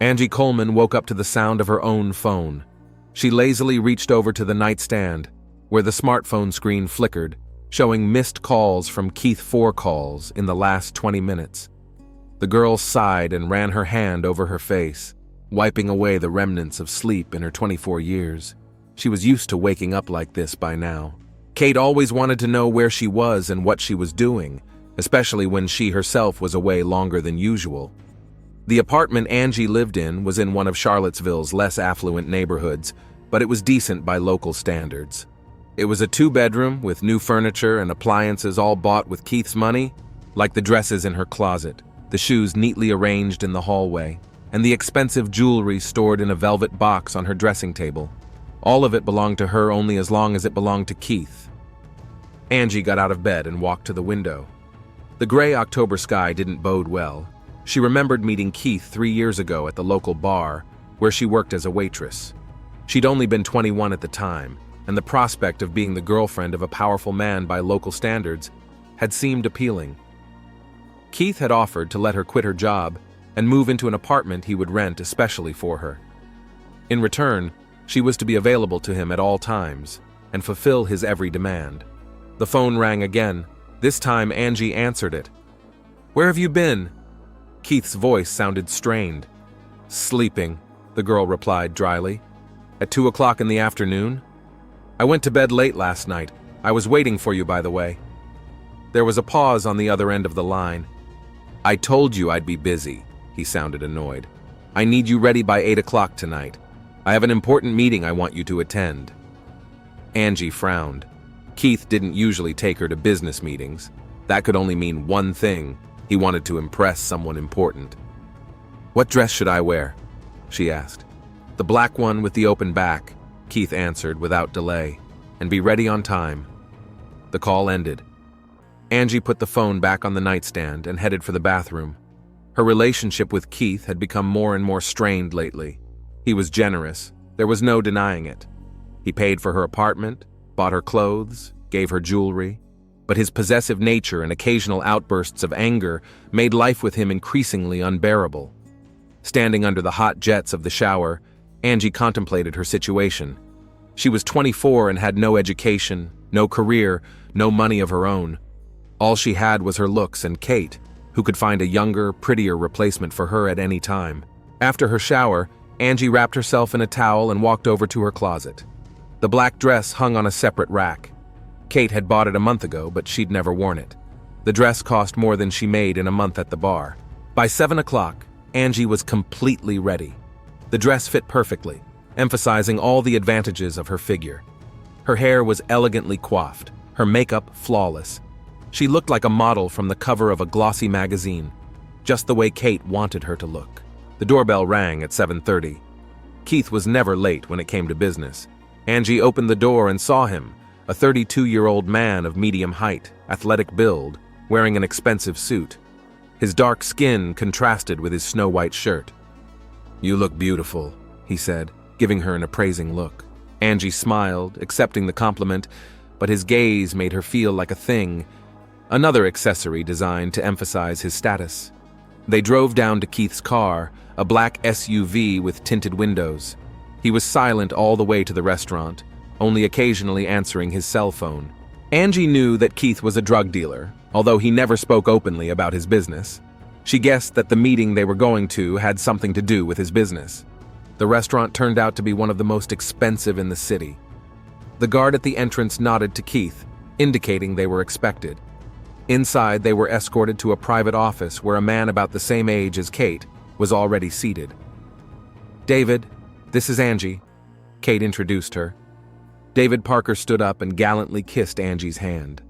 Angie Coleman woke up to the sound of her own phone. She lazily reached over to the nightstand, where the smartphone screen flickered, showing missed calls from Keith 4 calls in the last 20 minutes. The girl sighed and ran her hand over her face, wiping away the remnants of sleep in her 24 years. She was used to waking up like this by now. Kate always wanted to know where she was and what she was doing, especially when she herself was away longer than usual. The apartment Angie lived in was in one of Charlottesville's less affluent neighborhoods, but it was decent by local standards. It was a 2-bedroom with new furniture and appliances all bought with Keith's money, like the dresses in her closet, the shoes neatly arranged in the hallway, and the expensive jewelry stored in a velvet box on her dressing table. All of it belonged to her only as long as it belonged to Keith. Angie got out of bed and walked to the window. The gray October sky didn't bode well. She remembered meeting Keith 3 years ago at the local bar, where she worked as a waitress. She'd only been 21 at the time, and the prospect of being the girlfriend of a powerful man by local standards had seemed appealing. Keith had offered to let her quit her job and move into an apartment he would rent especially for her. In return, she was to be available to him at all times and fulfill his every demand. The phone rang again. This time Angie answered it. "Where have you been?" Keith's voice sounded strained. "Sleeping," the girl replied dryly. "At 2 o'clock in the afternoon? I went to bed late last night. I was waiting for you, by the way." There was a pause on the other end of the line. "I told you I'd be busy," he sounded annoyed. "I need you ready by 8 o'clock tonight. I have an important meeting I want you to attend." Angie frowned. Keith didn't usually take her to business meetings. That could only mean one thing. He wanted to impress someone important. "What dress should I wear?" she asked. "The black one with the open back," Keith answered without delay. "And be ready on time." The call ended. Angie put the phone back on the nightstand and headed for the bathroom. Her relationship with Keith had become more and more strained lately. He was generous. There was no denying it. He paid for her apartment, bought her clothes, gave her jewelry, but his possessive nature and occasional outbursts of anger made life with him increasingly unbearable. Standing under the hot jets of the shower, Angie contemplated her situation. She was 24 and had no education, no career, no money of her own. All she had was her looks and Kate, who could find a younger, prettier replacement for her at any time. After her shower, Angie wrapped herself in a towel and walked over to her closet. The black dress hung on a separate rack. Kate had bought it a month ago, but she'd never worn it. The dress cost more than she made in a month at the bar. By 7 o'clock, Angie was completely ready. The dress fit perfectly, emphasizing all the advantages of her figure. Her hair was elegantly coiffed, her makeup flawless. She looked like a model from the cover of a glossy magazine, just the way Kate wanted her to look. The doorbell rang at 7:30. Keith was never late when it came to business. Angie opened the door and saw him, a 32-year-old man of medium height, athletic build, wearing an expensive suit. His dark skin contrasted with his snow-white shirt. "You look beautiful," he said, giving her an appraising look. Angie smiled, accepting the compliment, but his gaze made her feel like a thing, another accessory designed to emphasize his status. They drove down to Keith's car, a black SUV with tinted windows. He was silent all the way to the restaurant, only occasionally answering his cell phone. Angie knew that Keith was a drug dealer, although he never spoke openly about his business. She guessed that the meeting they were going to had something to do with his business. The restaurant turned out to be one of the most expensive in the city. The guard at the entrance nodded to Keith, indicating they were expected. Inside, they were escorted to a private office where a man about the same age as Kate was already seated. "David, this is Angie," Kate introduced her. David Parker stood up and gallantly kissed Angie's hand.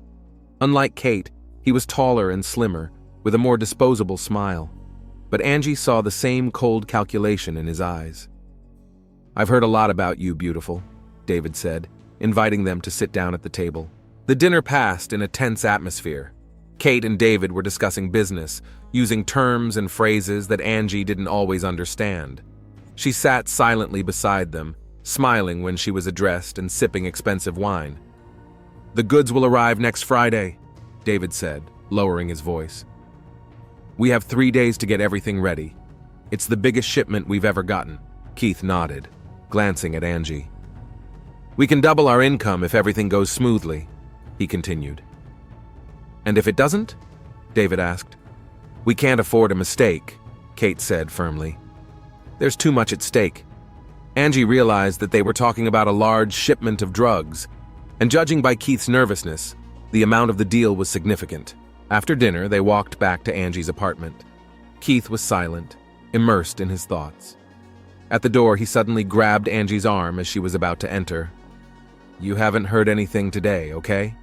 Unlike Kate, he was taller and slimmer, with a more disposable smile. But Angie saw the same cold calculation in his eyes. "I've heard a lot about you, beautiful," David said, inviting them to sit down at the table. The dinner passed in a tense atmosphere. Kate and David were discussing business, using terms and phrases that Angie didn't always understand. She sat silently beside them, smiling when she was addressed and sipping expensive wine. "The goods will arrive next Friday," David said, lowering his voice. "We have 3 days to get everything ready. It's the biggest shipment we've ever gotten. Keith nodded, glancing at Angie. We can double our income if everything goes smoothly, he continued. And if it doesn't? David asked. We can't afford a mistake, Kate said firmly. There's too much at stake. Angie realized that they were talking about a large shipment of drugs, and judging by Keith's nervousness, the amount of the deal was significant. After dinner, they walked back to Angie's apartment. Keith was silent, immersed in his thoughts. At the door, he suddenly grabbed Angie's arm as she was about to enter. You haven't heard anything today, okay?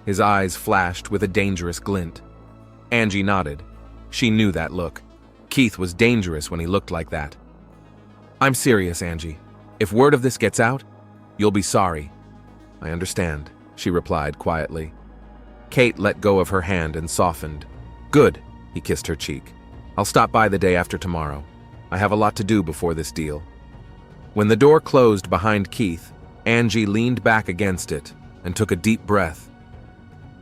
His eyes flashed with a dangerous glint. Angie nodded. She knew that look. Keith was dangerous when he looked like that. I'm serious, Angie. If word of this gets out, you'll be sorry. I understand, she replied quietly. Kate let go of her hand and softened. Good, he kissed her cheek. I'll stop by the day after tomorrow. I have a lot to do before this deal. When the door closed behind Keith, Angie leaned back against it and took a deep breath.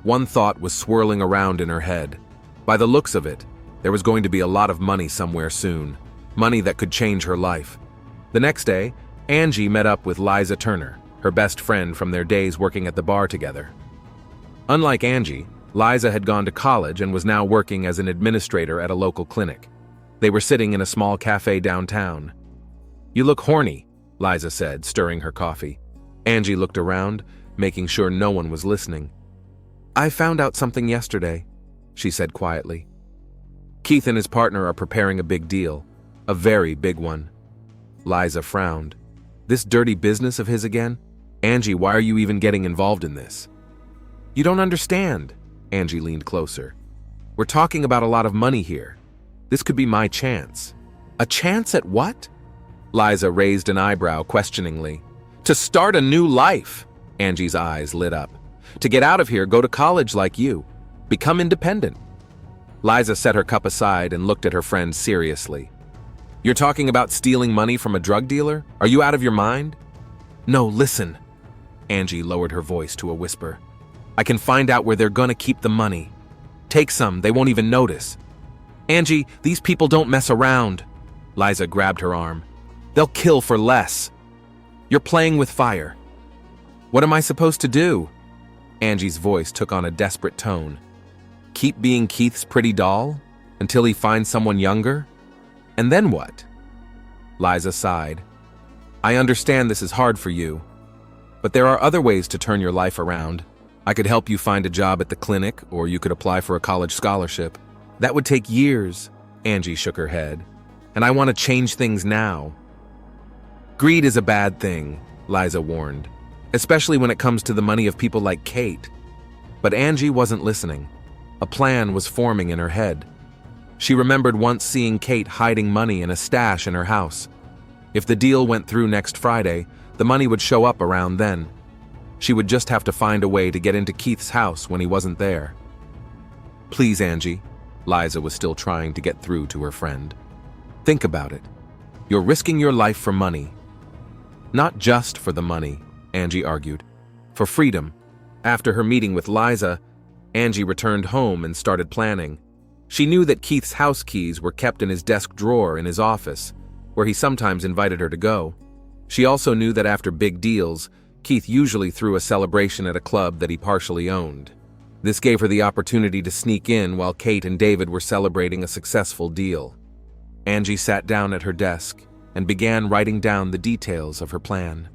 One thought was swirling around in her head. By the looks of it, there was going to be a lot of money somewhere soon. Money that could change her life. The next day, Angie met up with Liza Turner, her best friend from their days working at the bar together. Unlike Angie, Liza had gone to college and was now working as an administrator at a local clinic. They were sitting in a small cafe downtown. You look horny, Liza said, stirring her coffee. Angie looked around, making sure no one was listening. I found out something yesterday, she said quietly. Keith and his partner are preparing a big deal, a very big one. Liza frowned. This dirty business of his again? Angie, why are you even getting involved in this? You don't understand. Angie leaned closer. We're talking about a lot of money here. This could be my chance. A chance at what? Liza raised an eyebrow questioningly. To start a new life. Angie's eyes lit up. To get out of here, go to college like you. Become independent. Liza set her cup aside and looked at her friend seriously. You're talking about stealing money from a drug dealer? Are you out of your mind? No, listen. Angie lowered her voice to a whisper. I can find out where they're gonna keep the money. Take some, they won't even notice. Angie, these people don't mess around. Liza grabbed her arm. They'll kill for less. You're playing with fire. What am I supposed to do? Angie's voice took on a desperate tone. Keep being Keith's pretty doll? Until he finds someone younger? And then what? Liza sighed. I understand this is hard for you, but there are other ways to turn your life around. I could help you find a job at the clinic, or you could apply for a college scholarship. That would take years, Angie shook her head. And I want to change things now. Greed is a bad thing, Liza warned, especially when it comes to the money of people like Kate. But Angie wasn't listening. A plan was forming in her head. She remembered once seeing Kate hiding money in a stash in her house. If the deal went through next Friday, the money would show up around then. She would just have to find a way to get into Keith's house when he wasn't there. Please, Angie. Liza was still trying to get through to her friend. Think about it. You're risking your life for money. Not just for the money, Angie argued. For freedom. After her meeting with Liza, Angie returned home and started planning. She knew that Keith's house keys were kept in his desk drawer in his office, where he sometimes invited her to go. She also knew that after big deals, Keith usually threw a celebration at a club that he partially owned. This gave her the opportunity to sneak in while Kate and David were celebrating a successful deal. Angie sat down at her desk and began writing down the details of her plan.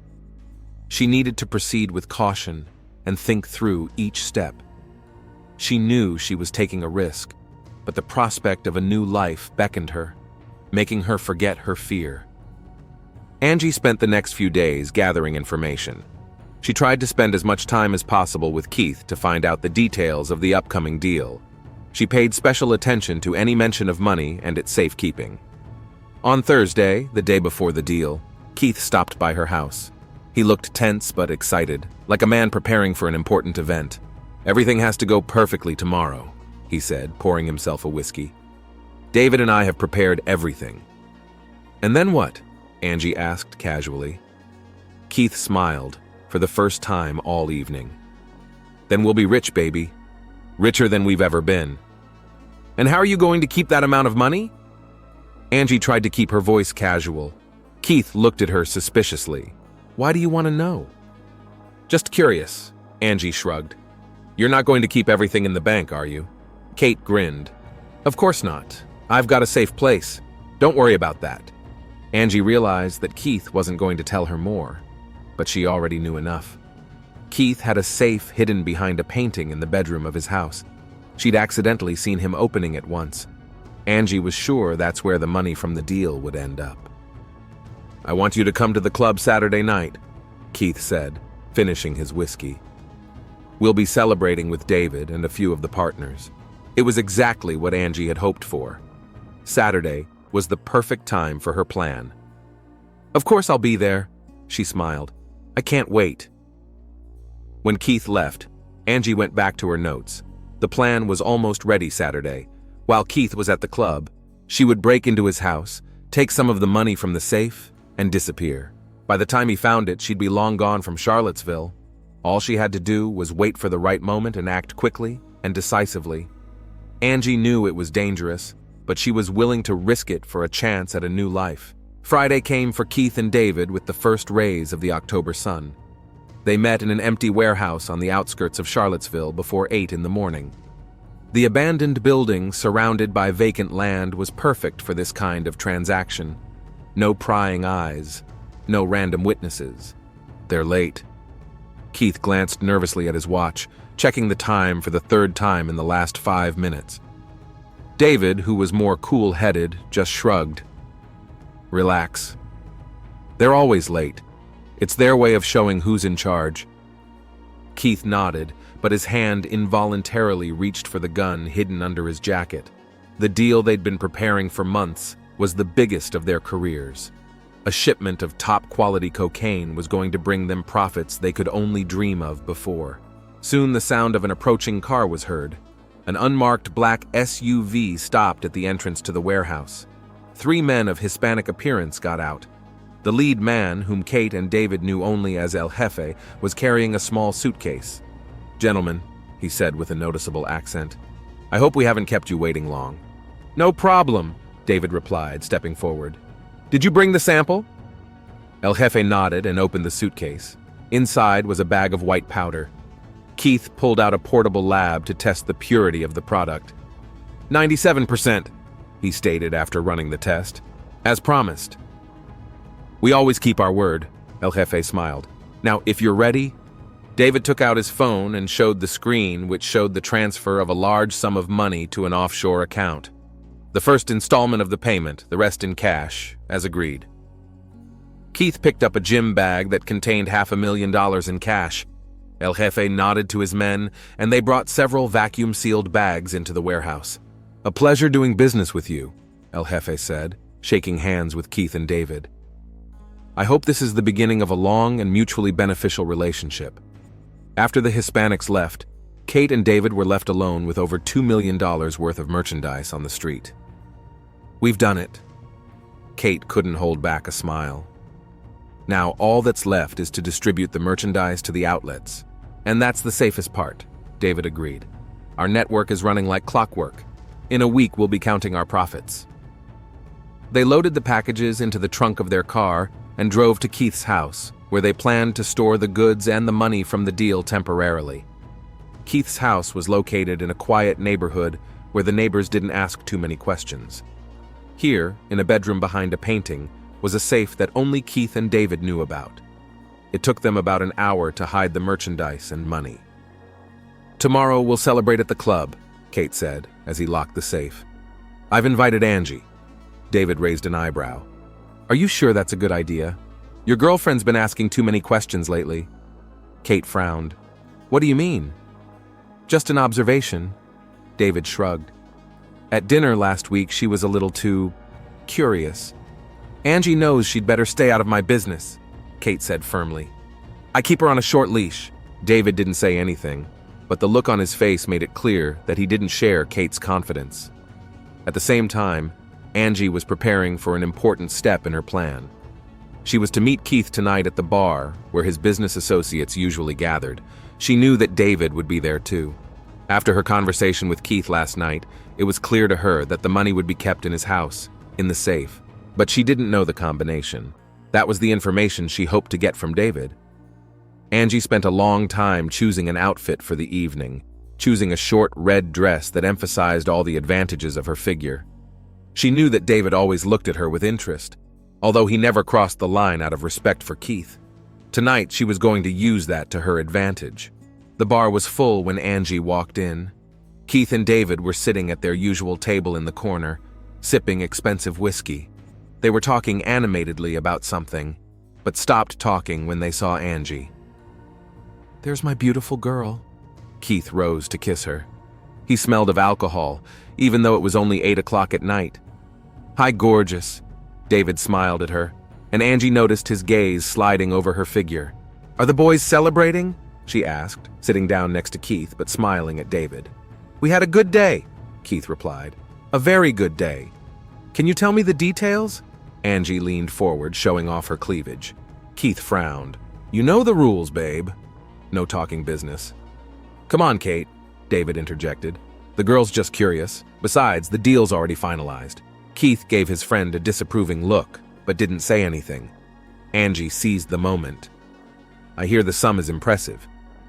She needed to proceed with caution and think through each step. She knew she was taking a risk, but the prospect of a new life beckoned her, making her forget her fear. Angie spent the next few days gathering information. She tried to spend as much time as possible with Keith to find out the details of the upcoming deal. She paid special attention to any mention of money and its safekeeping. On Thursday, the day before the deal, Keith stopped by her house. He looked tense but excited, like a man preparing for an important event. Everything has to go perfectly tomorrow, he said, pouring himself a whiskey. David and I have prepared everything. And then what? Angie asked casually. Keith smiled, for the first time all evening. Then we'll be rich, baby. Richer than we've ever been. And how are you going to keep that amount of money? Angie tried to keep her voice casual. Keith looked at her suspiciously. "Why do you want to know?" "Just curious," Angie shrugged. "You're not going to keep everything in the bank, are you?" Kate grinned. "Of course not. I've got a safe place. Don't worry about that." Angie realized that Keith wasn't going to tell her more, but she already knew enough. Keith had a safe hidden behind a painting in the bedroom of his house. She'd accidentally seen him opening it once. Angie was sure that's where the money from the deal would end up. "I want you to come to the club Saturday night," Keith said, finishing his whiskey. "We'll be celebrating with David and a few of the partners." It was exactly what Angie had hoped for. Saturday was the perfect time for her plan. "Of course I'll be there," she smiled. "I can't wait." When Keith left, Angie went back to her notes. The plan was almost ready Saturday. While Keith was at the club, she would break into his house, take some of the money from the safe, and disappear. By the time he found it, she'd be long gone from Charlottesville. All she had to do was wait for the right moment and act quickly and decisively. Angie knew it was dangerous, but she was willing to risk it for a chance at a new life. Friday came for Keith and David with the first rays of the October sun. They met in an empty warehouse on the outskirts of Charlottesville before 8 in the morning. The abandoned building surrounded by vacant land was perfect for this kind of transaction. No prying eyes, no random witnesses. "They're late." Keith glanced nervously at his watch, checking the time for the third time in the last 5 minutes. David, who was more cool-headed, just shrugged. "Relax. They're always late. It's their way of showing who's in charge." Keith nodded, but his hand involuntarily reached for the gun hidden under his jacket. The deal they'd been preparing for months was the biggest of their careers. A shipment of top-quality cocaine was going to bring them profits they could only dream of before. Soon the sound of an approaching car was heard. An unmarked black SUV stopped at the entrance to the warehouse. 3 men of Hispanic appearance got out. The lead man, whom Kate and David knew only as El Jefe, was carrying a small suitcase. "Gentlemen," he said with a noticeable accent, "I hope we haven't kept you waiting long." "No problem," David replied, stepping forward. "Did you bring the sample?" El Jefe nodded and opened the suitcase. Inside was a bag of white powder. Keith pulled out a portable lab to test the purity of the product. 97%, he stated after running the test. "As promised." "We always keep our word," El Jefe smiled. "Now, if you're ready." David took out his phone and showed the screen, which showed the transfer of a large sum of money to an offshore account. The first installment of the payment, the rest in cash, as agreed. Keith picked up a gym bag that contained $500,000 in cash. El Jefe nodded to his men, and they brought several vacuum-sealed bags into the warehouse. "A pleasure doing business with you," El Jefe said, shaking hands with Keith and David. "I hope this is the beginning of a long and mutually beneficial relationship." After the Hispanics left, Kate and David were left alone with over $2 million worth of merchandise on the street. "We've done it." Kate couldn't hold back a smile. "Now all that's left is to distribute the merchandise to the outlets. And that's the safest part," David agreed. "Our network is running like clockwork. In a week we'll be counting our profits." They loaded the packages into the trunk of their car and drove to Keith's house, where they planned to store the goods and the money from the deal temporarily. Keith's house was located in a quiet neighborhood where the neighbors didn't ask too many questions. Here, in a bedroom behind a painting, was a safe that only Keith and David knew about. It took them about an hour to hide the merchandise and money. "Tomorrow we'll celebrate at the club," Kate said as he locked the safe. "I've invited Angie." David raised an eyebrow. "Are you sure that's a good idea? Your girlfriend's been asking too many questions lately." Kate frowned. "What do you mean?" "Just an observation." David shrugged. "At dinner last week she was a little too curious." "Angie knows she'd better stay out of my business," Kate said firmly. "I keep her on a short leash." David didn't say anything, but the look on his face made it clear that he didn't share Kate's confidence. At the same time, Angie was preparing for an important step in her plan. She was to meet Keith tonight at the bar, where his business associates usually gathered. She knew that David would be there too. After her conversation with Keith last night, it was clear to her that the money would be kept in his house. in the safe, but she didn't know the combination. That was the information she hoped to get from David. Angie spent a long time choosing an outfit for the evening, choosing a short red dress that emphasized all the advantages of her figure. She knew that David always looked at her with interest, although he never crossed the line out of respect for Keith. Tonight, she was going to use that to her advantage. The bar was full when Angie walked in. Keith and David were sitting at their usual table in the corner, sipping expensive whiskey. They were talking animatedly about something, but stopped talking when they saw Angie. "There's my beautiful girl." Keith rose to kiss her. He smelled of alcohol, even though it was only 8 o'clock at night. "Hi, gorgeous." David smiled at her, and Angie noticed his gaze sliding over her figure. "Are the boys celebrating?" she asked, sitting down next to Keith but smiling at David. "We had a good day," Keith replied. "A very good day." "Can you tell me the details?" Angie leaned forward, showing off her cleavage. Keith frowned. "You know the rules, babe." No talking business. "Come on, Kate," David interjected. "The girl's just curious. Besides, the deal's already finalized." Keith gave his friend a disapproving look, but didn't say anything. Angie seized the moment. "I hear the sum is impressive.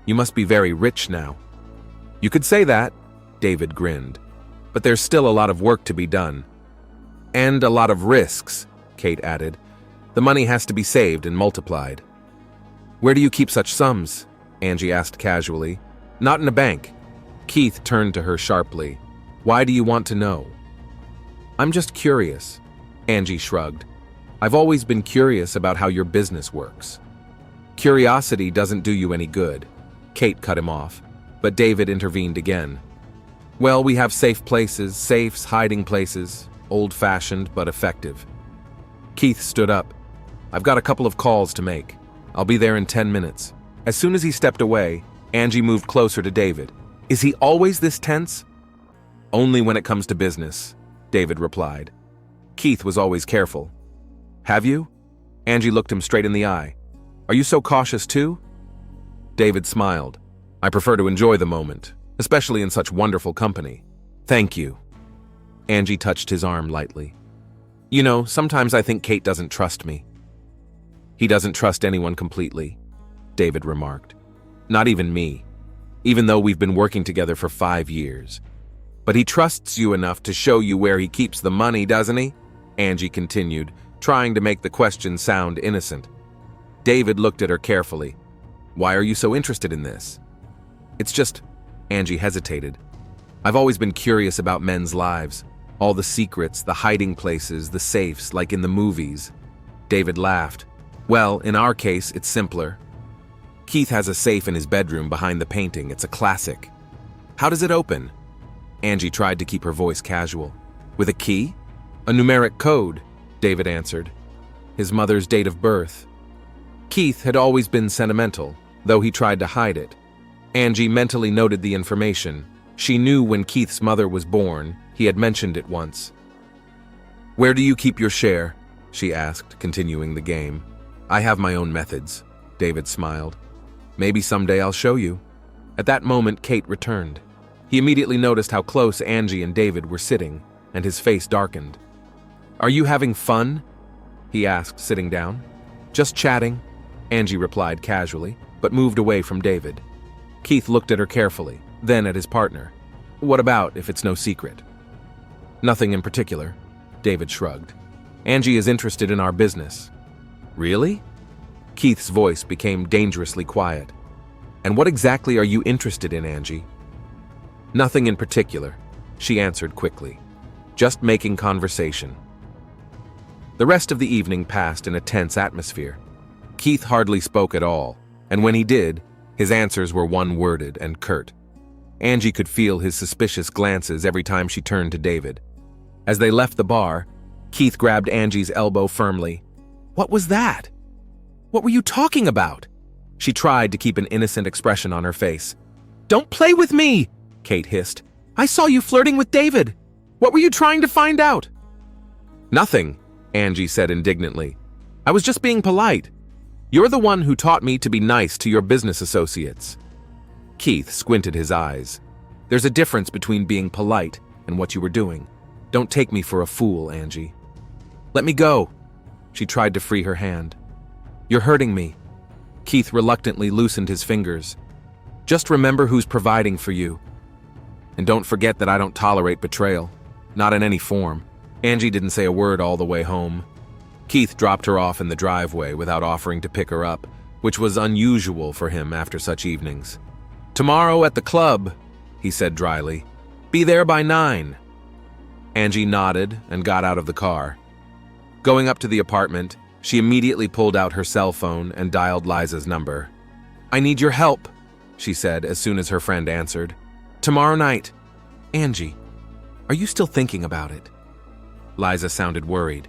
You must be very rich now." "You could say that," David grinned. "But there's still a lot of work to be done." "And a lot of risks," Kate added. "The money has to be saved and multiplied." "Where do you keep such sums?" Angie asked casually. "Not in a bank." Keith turned to her sharply. "Why do you want to know?" "I'm just curious," Angie shrugged. "I've always been curious about how your business works." "Curiosity doesn't do you any good," Kate cut him off, but David intervened again. "Well, we have safe places, safes, hiding places, old-fashioned but effective." Keith stood up. "I've got a couple of calls to make. I'll be there in 10 minutes. As soon as he stepped away, Angie moved closer to David. "Is he always this tense?" "Only when it comes to business," David replied. Keith was always careful. "Have you?" Angie looked him straight in the eye. "Are you so cautious too?" David smiled. "I prefer to enjoy the moment, especially in such wonderful company." "Thank you." Angie touched his arm lightly. "You know, sometimes I think Kate doesn't trust me." "He doesn't trust anyone completely," David remarked. "Not even me, even though we've been working together for 5 years. But he trusts you enough to show you where he keeps the money, doesn't he?" Angie continued, trying to make the question sound innocent. David looked at her carefully. "Why are you so interested in this?" "It's just," Angie hesitated. "I've always been curious about men's lives. All the secrets, the hiding places, the safes, like in the movies." David laughed. "Well, in our case, it's simpler. Keith has a safe in his bedroom behind the painting. It's a classic." "How does it open?" Angie tried to keep her voice casual. "With a key?" "A numeric code," David answered. "His mother's date of birth." Keith had always been sentimental, though he tried to hide it. Angie mentally noted the information. She knew when Keith's mother was born. He had mentioned it once. "Where do you keep your share?" she asked, continuing the game. "I have my own methods," David smiled. "Maybe someday I'll show you." At that moment, Kate returned. He immediately noticed how close Angie and David were sitting, and his face darkened. "Are you having fun?" he asked, sitting down. "Just chatting," Angie replied casually, but moved away from David. Keith looked at her carefully, then at his partner. "What about, if it's no secret?" "Nothing in particular," David shrugged. "Angie is interested in our business." "Really?" Keith's voice became dangerously quiet. "And what exactly are you interested in, Angie?" "Nothing in particular," she answered quickly. "Just making conversation." The rest of the evening passed in a tense atmosphere. Keith hardly spoke at all, and when he did, his answers were one-worded and curt. Angie could feel his suspicious glances every time she turned to David. As they left the bar, Keith grabbed Angie's elbow firmly. "What was that? What were you talking about?" She tried to keep an innocent expression on her face. "Don't play with me!" Kate hissed. "I saw you flirting with David. What were you trying to find out?" "Nothing," Angie said indignantly. "I was just being polite. You're the one who taught me to be nice to your business associates." Keith squinted his eyes. "There's a difference between being polite and what you were doing. Don't take me for a fool, Angie." Let me go. She tried to free her hand. You're hurting me. Keith reluctantly loosened his fingers. Just remember who's providing for you. And don't forget that I don't tolerate betrayal. Not in any form. Angie didn't say a word all the way home. Keith dropped her off in the driveway without offering to pick her up, which was unusual for him after such evenings. Tomorrow at the club, he said dryly. Be there by 9. Angie nodded and got out of the car. Going up to the apartment, she immediately pulled out her cell phone and dialed Liza's number. I need your help, she said as soon as her friend answered. Tomorrow night. Angie, are you still thinking about it? Liza sounded worried.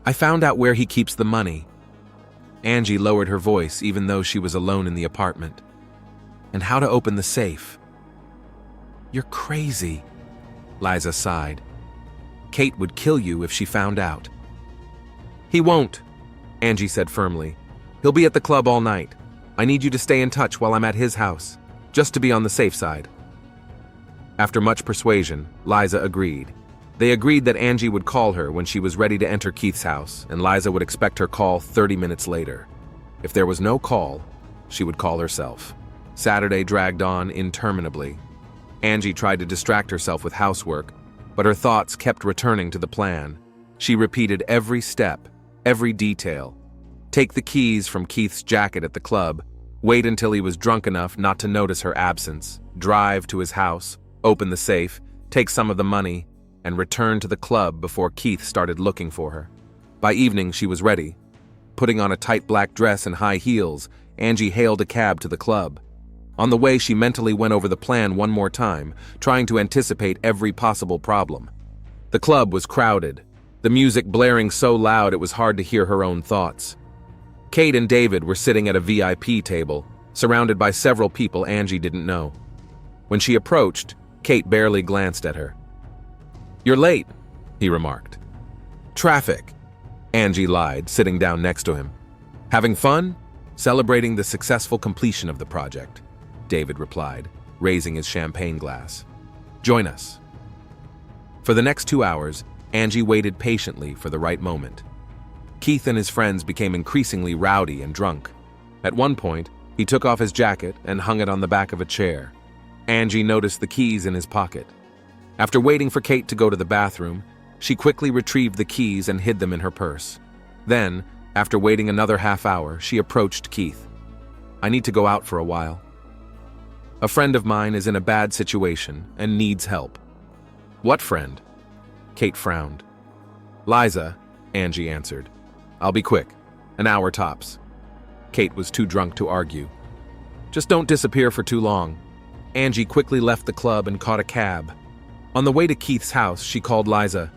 I found out where he keeps the money. Angie lowered her voice even though she was alone in the apartment. And how to open the safe. You're crazy, Liza sighed. Kate would kill you if she found out. He won't, Angie said firmly. He'll be at the club all night. I need you to stay in touch while I'm at his house, just to be on the safe side. After much persuasion, Liza agreed. They agreed that Angie would call her when she was ready to enter Keith's house, and Liza would expect her call 30 minutes later. If there was no call, she would call herself. Saturday dragged on interminably. Angie tried to distract herself with housework, but her thoughts kept returning to the plan. She repeated every step, every detail. Take the keys from Keith's jacket at the club, wait until he was drunk enough not to notice her absence, drive to his house, open the safe, take some of the money, and return to the club before Keith started looking for her. By evening, she was ready. Putting on a tight black dress and high heels, Angie hailed a cab to the club. On the way, she mentally went over the plan one more time, trying to anticipate every possible problem. The club was crowded, the music blaring so loud it was hard to hear her own thoughts. Kate and David were sitting at a VIP table, surrounded by several people Angie didn't know. When she approached, Kate barely glanced at her. You're late, he remarked. Traffic, Angie lied, sitting down next to him. Having fun? Celebrating the successful completion of the project, David replied, raising his champagne glass. Join us. For the next 2 hours, Angie waited patiently for the right moment. Keith and his friends became increasingly rowdy and drunk. At one point, he took off his jacket and hung it on the back of a chair. Angie noticed the keys in his pocket. After waiting for Kate to go to the bathroom, she quickly retrieved the keys and hid them in her purse. Then, after waiting another half hour, she approached Keith. I need to go out for a while. A friend of mine is in a bad situation and needs help. What friend? Kate frowned. Liza, Angie answered. I'll be quick. An hour tops. Kate was too drunk to argue. Just don't disappear for too long. Angie quickly left the club and caught a cab. On the way to Keith's house, she called Liza.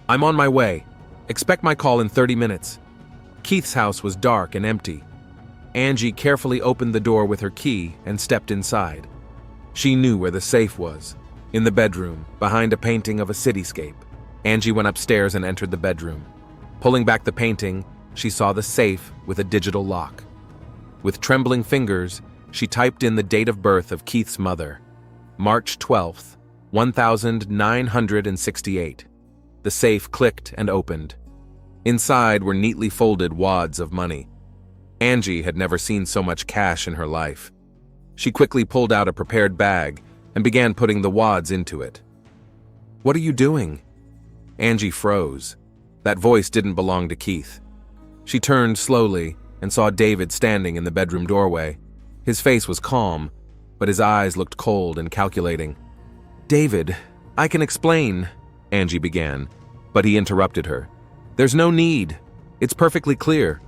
I'm on my way. Expect my call in 30 minutes. Keith's house was dark and empty. Angie carefully opened the door with her key and stepped inside. She knew where the safe was, in the bedroom, behind a painting of a cityscape. Angie went upstairs and entered the bedroom. Pulling back the painting, she saw the safe with a digital lock. With trembling fingers, she typed in the date of birth of Keith's mother, March 12th, 1968. The safe clicked and opened. Inside were neatly folded wads of money. Angie had never seen so much cash in her life. She quickly pulled out a prepared bag and began putting the wads into it. What are you doing? Angie froze. That voice didn't belong to Keith. She turned slowly and saw David standing in the bedroom doorway. His face was calm, but his eyes looked cold and calculating. David, I can explain, Angie began, but he interrupted her. There's no need. It's perfectly clear.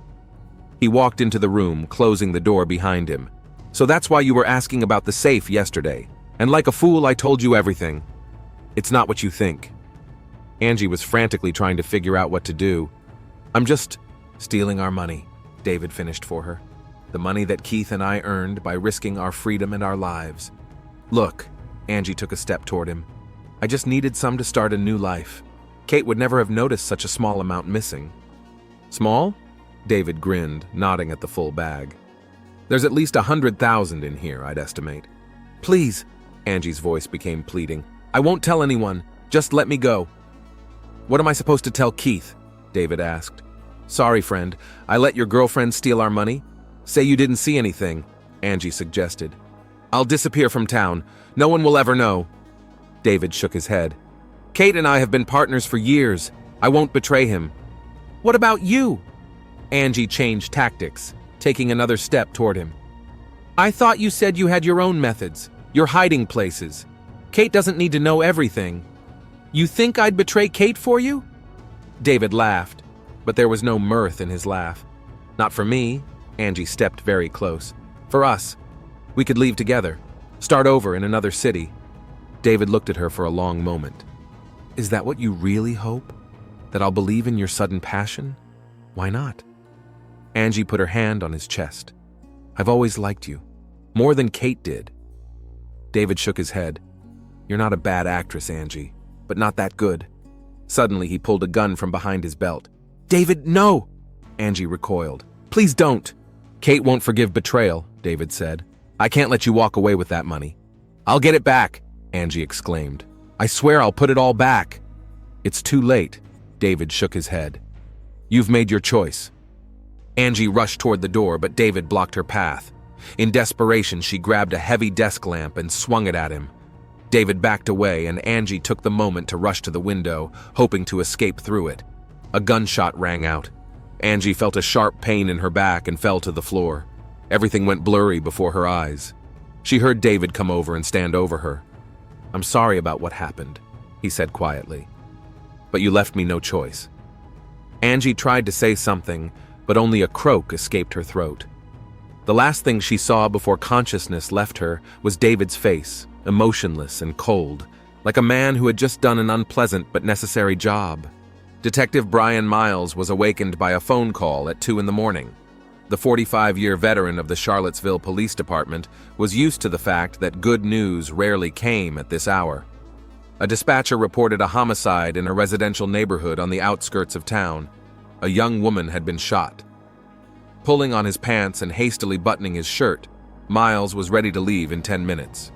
He walked into the room, closing the door behind him. So that's why you were asking about the safe yesterday. And like a fool, I told you everything. It's not what you think. Angie was frantically trying to figure out what to do. I'm just stealing our money, David finished for her. The money that Keith and I earned by risking our freedom and our lives. Look, Angie took a step toward him. I just needed some to start a new life. Kate would never have noticed such a small amount missing. Small? David grinned, nodding at the full bag. There's at least 100,000 in here, I'd estimate. Please, Angie's voice became pleading. I won't tell anyone. Just let me go. What am I supposed to tell Keith? David asked. Sorry, friend. I let your girlfriend steal our money? Say you didn't see anything, Angie suggested. I'll disappear from town. No one will ever know. David shook his head. Kate and I have been partners for years. I won't betray him. What about you? Angie changed tactics, taking another step toward him. I thought you said you had your own methods, your hiding places. Kate doesn't need to know everything. You think I'd betray Kate for you? David laughed, but there was no mirth in his laugh. Not for me, Angie stepped very close. For us. We could leave together, start over in another city. David looked at her for a long moment. Is that what you really hope? That I'll believe in your sudden passion? Why not? Angie put her hand on his chest. I've always liked you, more than Kate did. David shook his head. You're not a bad actress, Angie, but not that good. Suddenly, he pulled a gun from behind his belt. David, no! Angie recoiled. Please don't. Kate won't forgive betrayal, David said. I can't let you walk away with that money. I'll get it back, Angie exclaimed. I swear I'll put it all back. It's too late, David shook his head. You've made your choice. Angie rushed toward the door, but David blocked her path. In desperation, she grabbed a heavy desk lamp and swung it at him. David backed away, and Angie took the moment to rush to the window, hoping to escape through it. A gunshot rang out. Angie felt a sharp pain in her back and fell to the floor. Everything went blurry before her eyes. She heard David come over and stand over her. I'm sorry about what happened, he said quietly. But you left me no choice. Angie tried to say something, but only a croak escaped her throat. The last thing she saw before consciousness left her was David's face, emotionless and cold, like a man who had just done an unpleasant but necessary job. Detective Brian Miles was awakened by a phone call at 2 a.m. The 45-year veteran of the Charlottesville Police Department was used to the fact that good news rarely came at this hour. A dispatcher reported a homicide in a residential neighborhood on the outskirts of town. A young woman had been shot. Pulling on his pants and hastily buttoning his shirt, Miles was ready to leave in 10 minutes.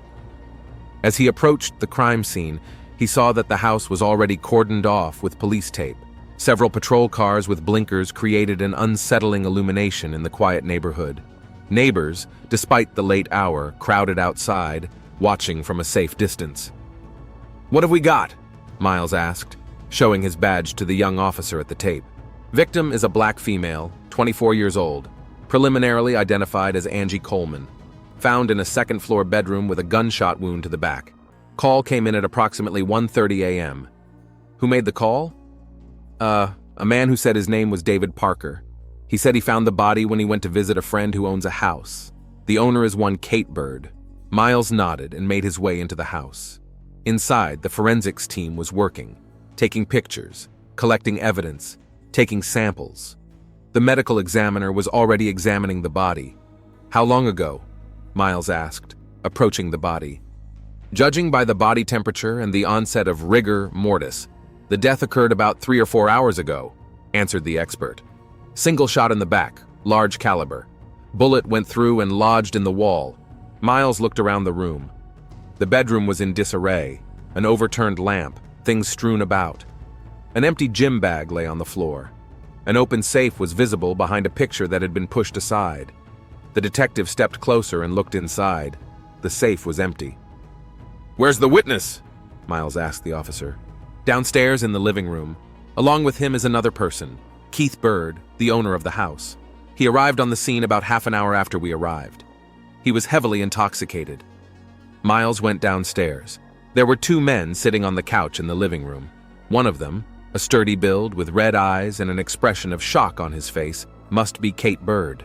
As he approached the crime scene, he saw that the house was already cordoned off with police tape. Several patrol cars with blinkers created an unsettling illumination in the quiet neighborhood. Neighbors, despite the late hour, crowded outside, watching from a safe distance. What have we got? Miles asked, showing his badge to the young officer at the tape. Victim is a black female, 24 years old, preliminarily identified as Angie Coleman, found in a second-floor bedroom with a gunshot wound to the back. Call came in at approximately 1:30 a.m. Who made the call? A man who said his name was David Parker. He said he found the body when he went to visit a friend who owns a house. The owner is one Kate Bird. Miles nodded and made his way into the house. Inside, the forensics team was working, taking pictures, collecting evidence, taking samples. The medical examiner was already examining the body. How long ago? Miles asked, approaching the body. Judging by the body temperature and the onset of rigor mortis, the death occurred about 3 or 4 hours ago, answered the expert. Single shot in the back, large caliber. Bullet went through and lodged in the wall. Miles looked around the room. The bedroom was in disarray, an overturned lamp, things strewn about. An empty gym bag lay on the floor. An open safe was visible behind a picture that had been pushed aside. The detective stepped closer and looked inside. The safe was empty. Where's the witness? Miles asked the officer. Downstairs in the living room. Along with him is another person, Keith Bird, the owner of the house. He arrived on the scene about half an hour after we arrived. He was heavily intoxicated. Miles went downstairs. There were 2 men sitting on the couch in the living room. One of them, a sturdy build with red eyes and an expression of shock on his face, must be Kate Bird.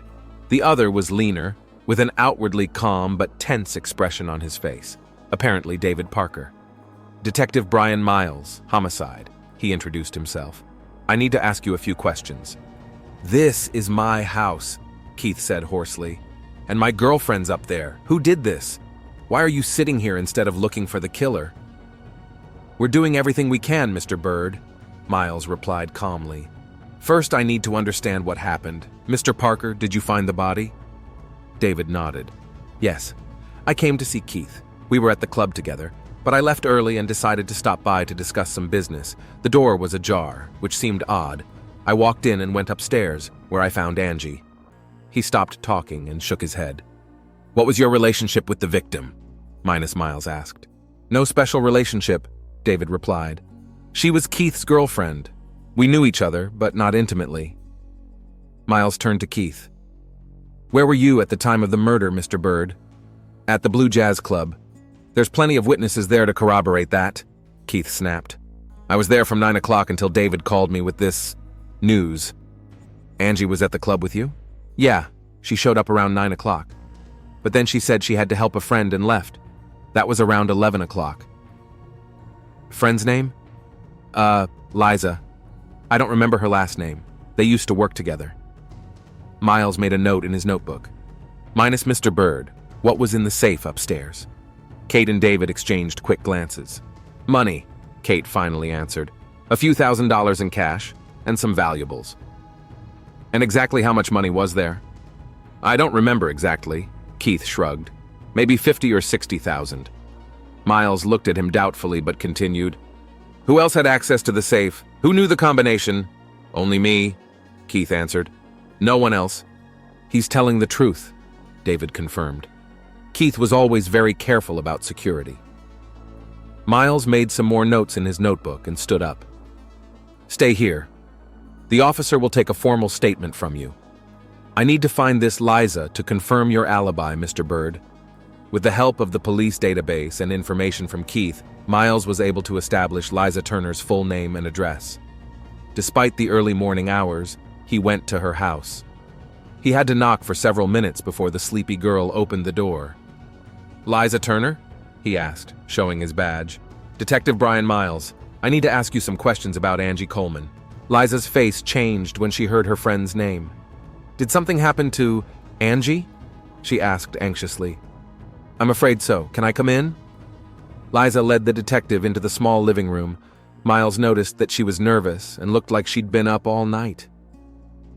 The other was leaner, with an outwardly calm but tense expression on his face, apparently David Parker. Detective Brian Miles, homicide, he introduced himself. I need to ask you a few questions. This is my house, Keith said hoarsely. And my girlfriend's up there. Who did this? Why are you sitting here instead of looking for the killer? We're doing everything we can, Mr. Bird, Miles replied calmly. First, I need to understand what happened. Mr. Parker, did you find the body? David nodded. Yes. I came to see Keith. We were at the club together, but I left early and decided to stop by to discuss some business. The door was ajar, which seemed odd. I walked in and went upstairs, where I found Angie. He stopped talking and shook his head. What was your relationship with the victim? Miles asked. No special relationship, David replied. She was Keith's girlfriend. We knew each other, but not intimately. Miles turned to Keith. Where were you at the time of the murder, Mr. Bird? At the Blue Jazz Club. There's plenty of witnesses there to corroborate that, Keith snapped. I was there from 9 o'clock until David called me with this news. Angie was at the club with you? Yeah, she showed up around 9 o'clock. But then she said she had to help a friend and left. That was around 11 o'clock. Friend's name? Liza. I don't remember her last name. They used to work together. Miles made a note in his notebook. Minus Mr. Bird, what was in the safe upstairs? Kate and David exchanged quick glances. Money, Kate finally answered. A few $1,000s in cash, and some valuables. And exactly how much money was there? I don't remember exactly, Keith shrugged. Maybe 50 or 60,000. Miles looked at him doubtfully but continued. Who else had access to the safe? Who knew the combination? Only me, Keith answered. No one else. He's telling the truth, David confirmed. Keith was always very careful about security. Miles made some more notes in his notebook and stood up. Stay here. The officer will take a formal statement from you. I need to find this Liza to confirm your alibi, Mr. Bird. With the help of the police database and information from Keith, Miles was able to establish Liza Turner's full name and address. Despite the early morning hours, he went to her house. He had to knock for several minutes before the sleepy girl opened the door. Liza Turner? He asked, showing his badge. Detective Brian Miles, I need to ask you some questions about Angie Coleman. Liza's face changed when she heard her friend's name. Did something happen to Angie? She asked anxiously. I'm afraid so. Can I come in? Liza led the detective into the small living room. Miles noticed that she was nervous and looked like she'd been up all night.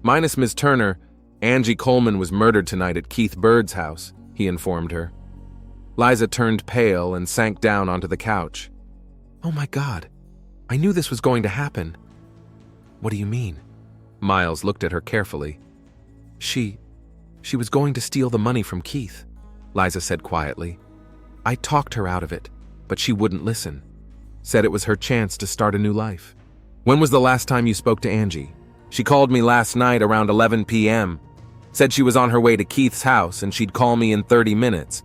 Minus Ms. Turner, Angie Coleman was murdered tonight at Keith Bird's house, he informed her. Liza turned pale and sank down onto the couch. Oh my God, I knew this was going to happen. What do you mean? Miles looked at her carefully. She was going to steal the money from Keith, Liza said quietly. I talked her out of it, but she wouldn't listen. Said it was her chance to start a new life. When was the last time you spoke to Angie? She called me last night around 11 p.m. Said she was on her way to Keith's house and she'd call me in 30 minutes.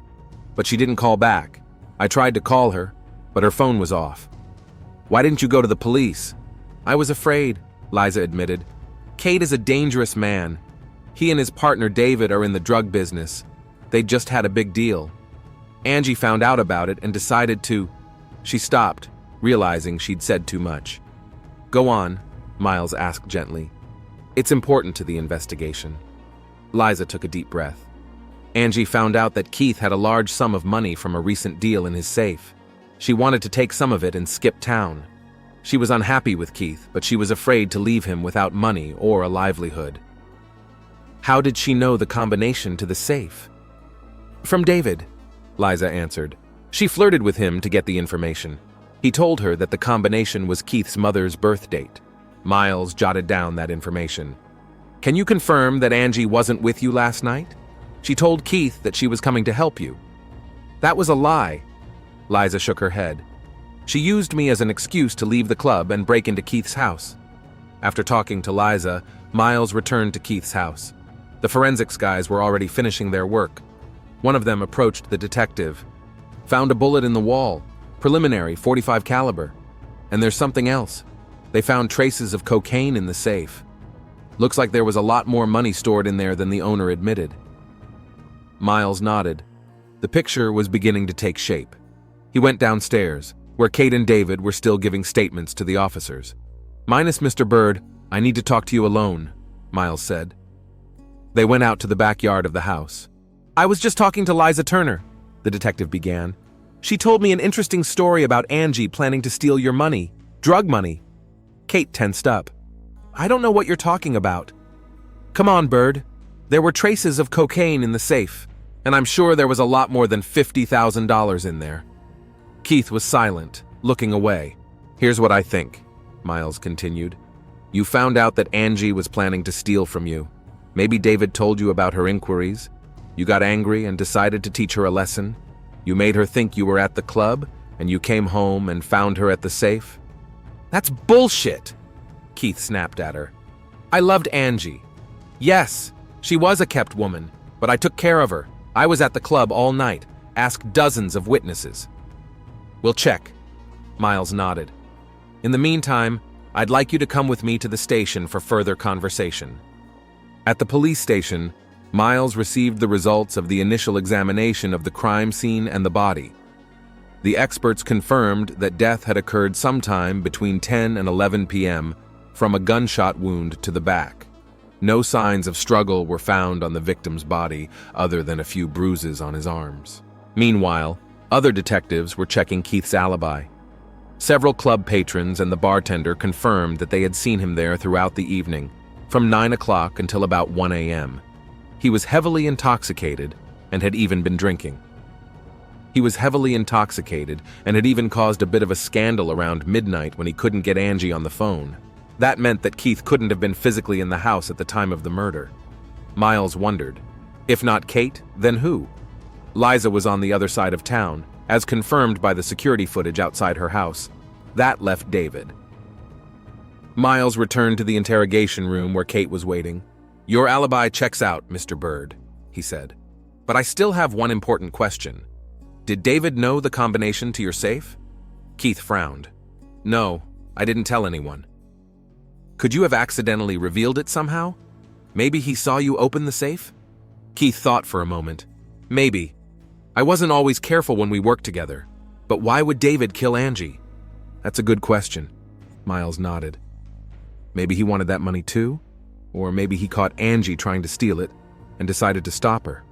But she didn't call back. I tried to call her, but her phone was off. Why didn't you go to the police? I was afraid, Liza admitted. Kate is a dangerous man. He and his partner David are in the drug business. They just had a big deal. Angie found out about it and decided to... She stopped, realizing she'd said too much. Go on, Miles asked gently. It's important to the investigation. Liza took a deep breath. Angie found out that Keith had a large sum of money from a recent deal in his safe. She wanted to take some of it and skip town. She was unhappy with Keith, but she was afraid to leave him without money or a livelihood. How did she know the combination to the safe? From David, Liza answered. She flirted with him to get the information. He told her that the combination was Keith's mother's birth date. Miles jotted down that information. Can you confirm that Angie wasn't with you last night? She told Keith that she was coming to help you. That was a lie. Liza shook her head. She used me as an excuse to leave the club and break into Keith's house. After talking to Liza, Miles returned to Keith's house. The forensics guys were already finishing their work. One of them approached the detective. Found a bullet in the wall, preliminary, .45 caliber. And there's something else. They found traces of cocaine in the safe. Looks like there was a lot more money stored in there than the owner admitted. Miles nodded. The picture was beginning to take shape. He went downstairs, where Kate and David were still giving statements to the officers. Minus Mr. Bird, I need to talk to you alone, Miles said. They went out to the backyard of the house. I was just talking to Liza Turner, the detective began. She told me an interesting story about Angie planning to steal your money, drug money. Kate tensed up. I don't know what you're talking about. Come on, Bird. There were traces of cocaine in the safe, and I'm sure there was a lot more than $50,000 in there. Keith was silent, looking away. Here's what I think, Miles continued. You found out that Angie was planning to steal from you. Maybe David told you about her inquiries. You got angry and decided to teach her a lesson. You made her think you were at the club, and you came home and found her at the safe. That's bullshit, Keith snapped at her. I loved Angie. Yes, she was a kept woman, but I took care of her. I was at the club all night, asked dozens of witnesses. We'll check. Miles nodded. In the meantime, I'd like you to come with me to the station for further conversation. At the police station, Miles received the results of the initial examination of the crime scene and the body. The experts confirmed that death had occurred sometime between 10 and 11 p.m. from a gunshot wound to the back. No signs of struggle were found on the victim's body other than a few bruises on his arms. Meanwhile, other detectives were checking Keith's alibi. Several club patrons and the bartender confirmed that they had seen him there throughout the evening, from 9 o'clock until about 1 a.m. He was heavily intoxicated and had even been drinking. He was heavily intoxicated and had even caused a bit of a scandal around midnight when he couldn't get Angie on the phone. That meant that Keith couldn't have been physically in the house at the time of the murder. Miles wondered, if not Kate, then who? Liza was on the other side of town, as confirmed by the security footage outside her house. That left David. Miles returned to the interrogation room where Kate was waiting. Your alibi checks out, Mr. Bird, he said. But I still have one important question. Did David know the combination to your safe? Keith frowned. No, I didn't tell anyone. Could you have accidentally revealed it somehow? Maybe he saw you open the safe? Keith thought for a moment. Maybe. I wasn't always careful when we worked together. But why would David kill Angie? That's a good question. Miles nodded. Maybe he wanted that money too? Or maybe he caught Angie trying to steal it and decided to stop her.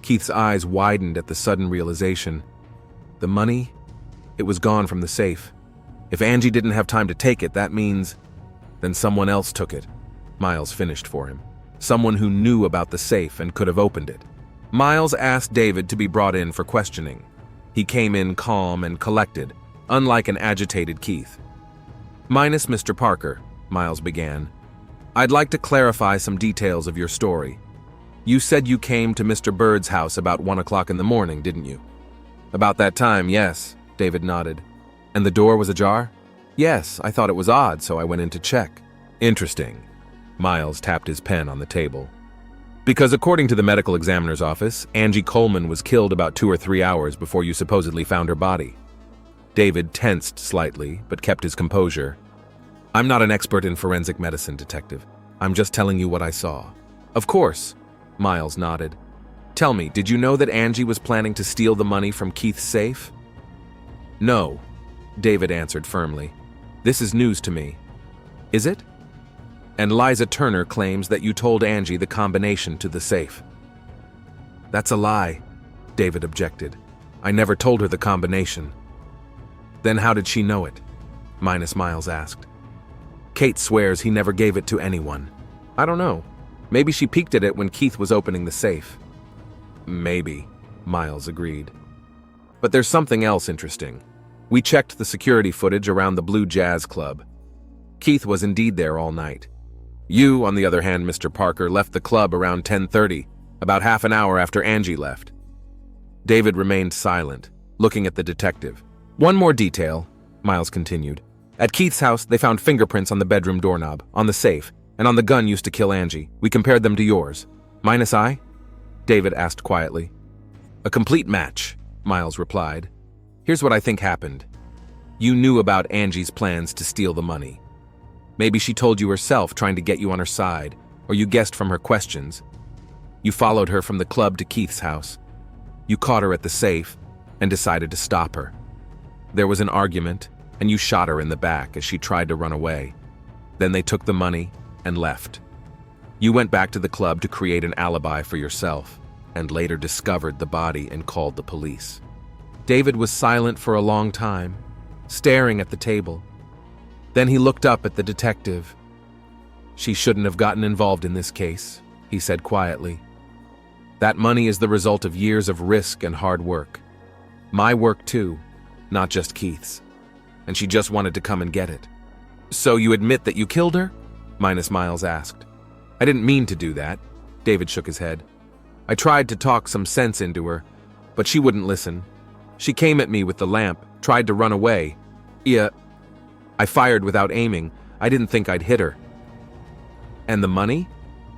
Keith's eyes widened at the sudden realization. The money? It was gone from the safe. If Angie didn't have time to take it, that means... Then someone else took it. Miles finished for him. Someone who knew about the safe and could have opened it. Miles asked David to be brought in for questioning. He came in calm and collected, unlike an agitated Keith. Minus Mr. Parker, Miles began. I'd like to clarify some details of your story. You said you came to Mr. Bird's house about 1 o'clock in the morning, didn't you? About that time, yes, David nodded. And the door was ajar? Yes, I thought it was odd, so I went in to check. Interesting. Miles tapped his pen on the table. Because according to the medical examiner's office, Angie Coleman was killed about 2 or 3 hours before you supposedly found her body. David tensed slightly, but kept his composure. I'm not an expert in forensic medicine, Detective. I'm just telling you what I saw. Of course, Miles nodded. Tell me, did you know that Angie was planning to steal the money from Keith's safe? No, David answered firmly. This is news to me. Is it? And Liza Turner claims that you told Angie the combination to the safe. That's a lie, David objected. I never told her the combination. Then how did she know it? Miles asked. Kate swears he never gave it to anyone. I don't know. Maybe she peeked at it when Keith was opening the safe. Maybe, Miles agreed. But there's something else interesting. We checked the security footage around the Blue Jazz Club. Keith was indeed there all night. You, on the other hand, Mr. Parker, left the club around 10:30, about half an hour after Angie left. David remained silent, looking at the detective. One more detail, Miles continued. At Keith's house, they found fingerprints on the bedroom doorknob, on the safe, and on the gun used to kill Angie. We compared them to yours. Minus I? David asked quietly. A complete match, Miles replied. Here's what I think happened. You knew about Angie's plans to steal the money. Maybe she told you herself, trying to get you on her side, or you guessed from her questions. You followed her from the club to Keith's house. You caught her at the safe and decided to stop her. There was an argument, and you shot her in the back as she tried to run away. Then they took the money and left. You went back to the club to create an alibi for yourself, and later discovered the body and called the police. David was silent for a long time, staring at the table. Then he looked up at the detective. She shouldn't have gotten involved in this case, he said quietly. That money is the result of years of risk and hard work. My work too, not just Keith's. And she just wanted to come and get it. So you admit that you killed her? Miles asked. I didn't mean to do that. David shook his head. I tried to talk some sense into her, but she wouldn't listen. She came at me with the lamp, tried to run away. Yeah, I fired without aiming. I didn't think I'd hit her. And the money?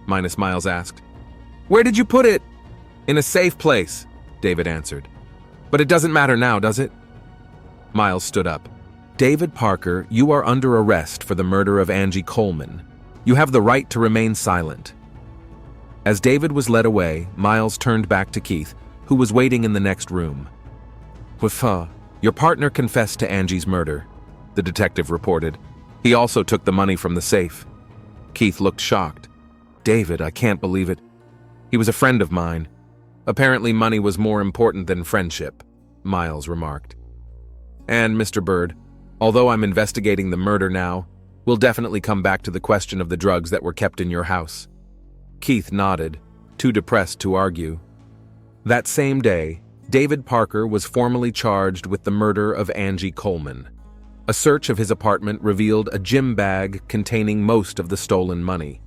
Miles asked. Where did you put it? In a safe place, David answered. But it doesn't matter now, does it? Miles stood up. David Parker, you are under arrest for the murder of Angie Coleman. You have the right to remain silent. As David was led away, Miles turned back to Keith, who was waiting in the next room. Your partner confessed to Angie's murder, the detective reported. He also took the money from the safe. Keith looked shocked. David, I can't believe it. He was a friend of mine. Apparently money was more important than friendship, Miles remarked. And, Mr. Bird, although I'm investigating the murder now, we'll definitely come back to the question of the drugs that were kept in your house. Keith nodded, too depressed to argue. That same day, David Parker was formally charged with the murder of Angie Coleman. A search of his apartment revealed a gym bag containing most of the stolen money.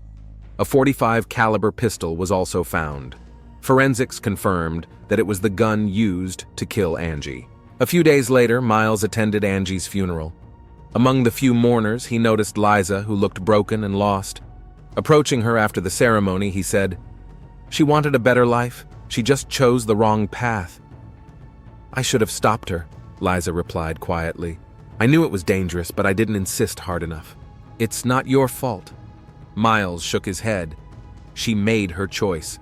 A .45 caliber pistol was also found. Forensics confirmed that it was the gun used to kill Angie. A few days later, Miles attended Angie's funeral. Among the few mourners, he noticed Liza, who looked broken and lost. Approaching her after the ceremony, he said, "She wanted a better life. She just chose the wrong path." "I should have stopped her," Liza replied quietly. "I knew it was dangerous, but I didn't insist hard enough." "It's not your fault." Miles shook his head. She made her choice.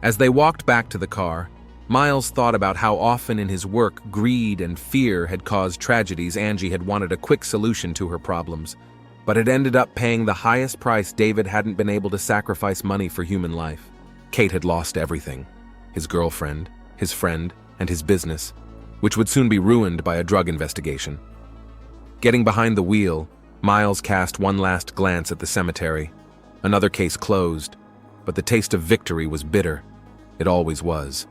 As they walked back to the car, Miles thought about how often in his work greed and fear had caused tragedies. Angie had wanted a quick solution to her problems, but had ended up paying the highest price. David hadn't been able to sacrifice money for human life. Kate had lost everything: his girlfriend, his friend, and his business, which would soon be ruined by a drug investigation. Getting behind the wheel, Miles cast one last glance at the cemetery. Another case closed, but the taste of victory was bitter. It always was.